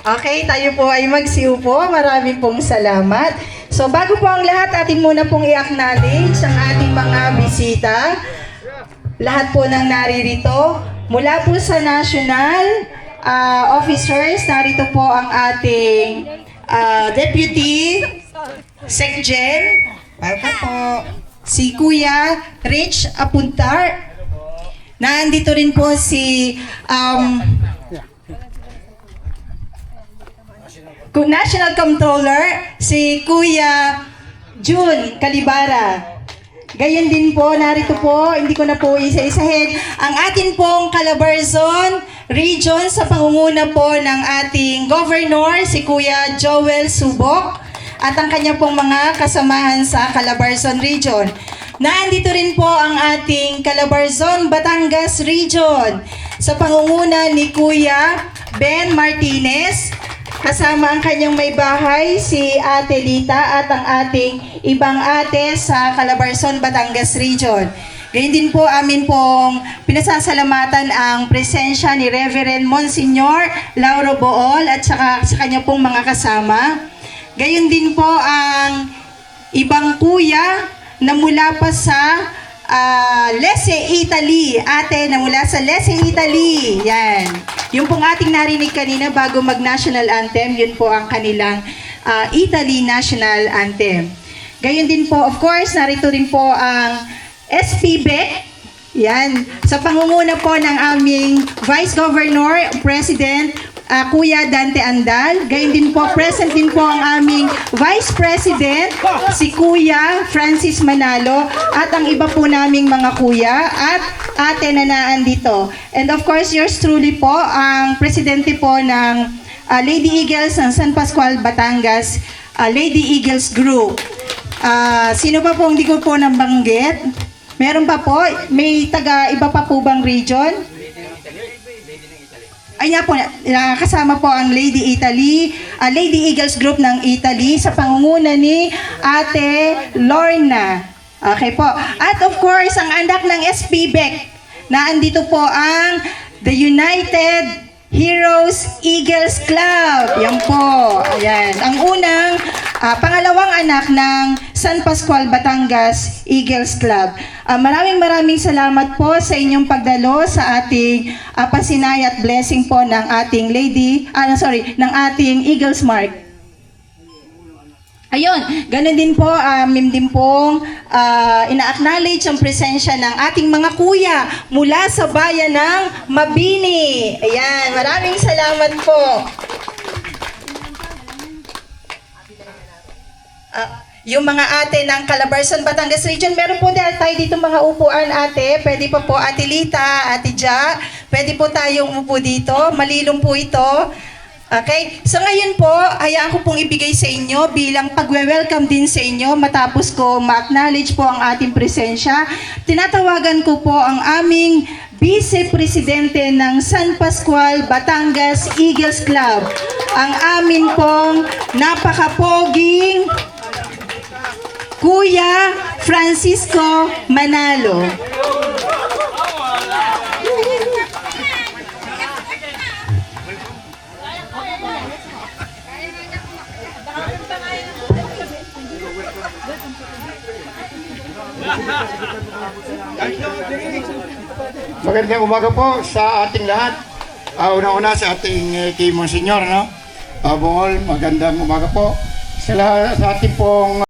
Okay, tayo po ay magsiupo. Maraming pong salamat. So bago po ang lahat, atin muna pong i-acknowledge ang ating mga bisita. Lahat po ng naririto. Mula po sa national officers, narito po ang ating Deputy Secgen. Welcome po. Si Kuya Rich Apuntar. Nandito rin po si National Controller, si Kuya Jun Calibara. Gayon din po, narito po, hindi ko na po isa-isahin, ang atin pong Calabarzon Region sa pangunguna po ng ating Governor, si Kuya Joel Subok, at ang kanya pong mga kasamahan sa Calabarzon Region. Nandito rin po ang ating Calabarzon Batangas Region sa pangunguna ni Kuya Ben Martinez, kasama ang kanyang may bahay, si Ate Lita, at ang ating ibang ate sa Calabarzon, Batangas Region. Gayun din po amin pong pinasasalamatan ang presensya ni Reverend Monsignor Lauro Bool at saka sa kanya pong mga kasama. Gayun din po ang ibang kuya na mula pa sa Lecce, Italy. Ate na mula sa Lecce, Italy. Yan. Yung pong ating narinig kanina bago mag-national anthem, yun po ang kanilang Italy national anthem. Gayon din po, of course, narito rin po ang SPBEC. Yan. Sa pangunguna po ng aming Vice Governor, President, Kuya Dante Andal. Gayon din po, present din po ang aming Vice President, si Kuya Francis Manalo, at ang iba po naming mga kuya at ate na naandito. And of course, yours truly po, ang presidente po ng Lady Eagles ng San Pascual, Batangas, Lady Eagles Group. Sino pa po hindi ko po nabanggit? Meron pa po, may iba pa po bang region? Ayan po, kasama po ang Lady Italy, Lady Eagles Group ng Italy sa pangunguna ni Ate Lorna. Okay po. At of course, ang anak ng SPBEC, naandito po ang The United Heroes Eagles Club. Yan po. Ayan. Ang pangalawang anak ng San Pascual, Batangas Eagles Club. Maraming salamat po sa inyong pagdalo sa ating pasinay at blessing po ng ating ng ating Eagles Mark. Ayun, ganun din po, din pong ina-acknowledge ang presensya ng ating mga kuya mula sa bayan ng Mabini. Ayan, maraming salamat po. Yung mga ate ng Calabarzon, Batangas Region, meron po tayo dito mga upuan, ate. Pwede pa po, Ate Lita, Ate Ja. Pwede po tayong umupo dito. Malilong po ito. Okay? So ngayon po, hayaan ko pong ibigay sa inyo bilang pagwe-welcome din sa inyo matapos ko ma-acknowledge po ang ating presensya. Tinatawagan ko po ang aming Vice Presidente ng San Pascual, Batangas Eagles Club. Ang amin pong napakapoging Kuya Francisco Manalo. Magandang umaga po sa ating lahat. Una-una sa ating kay Monsignor, no? Bongol, magandang umaga po sa ating pong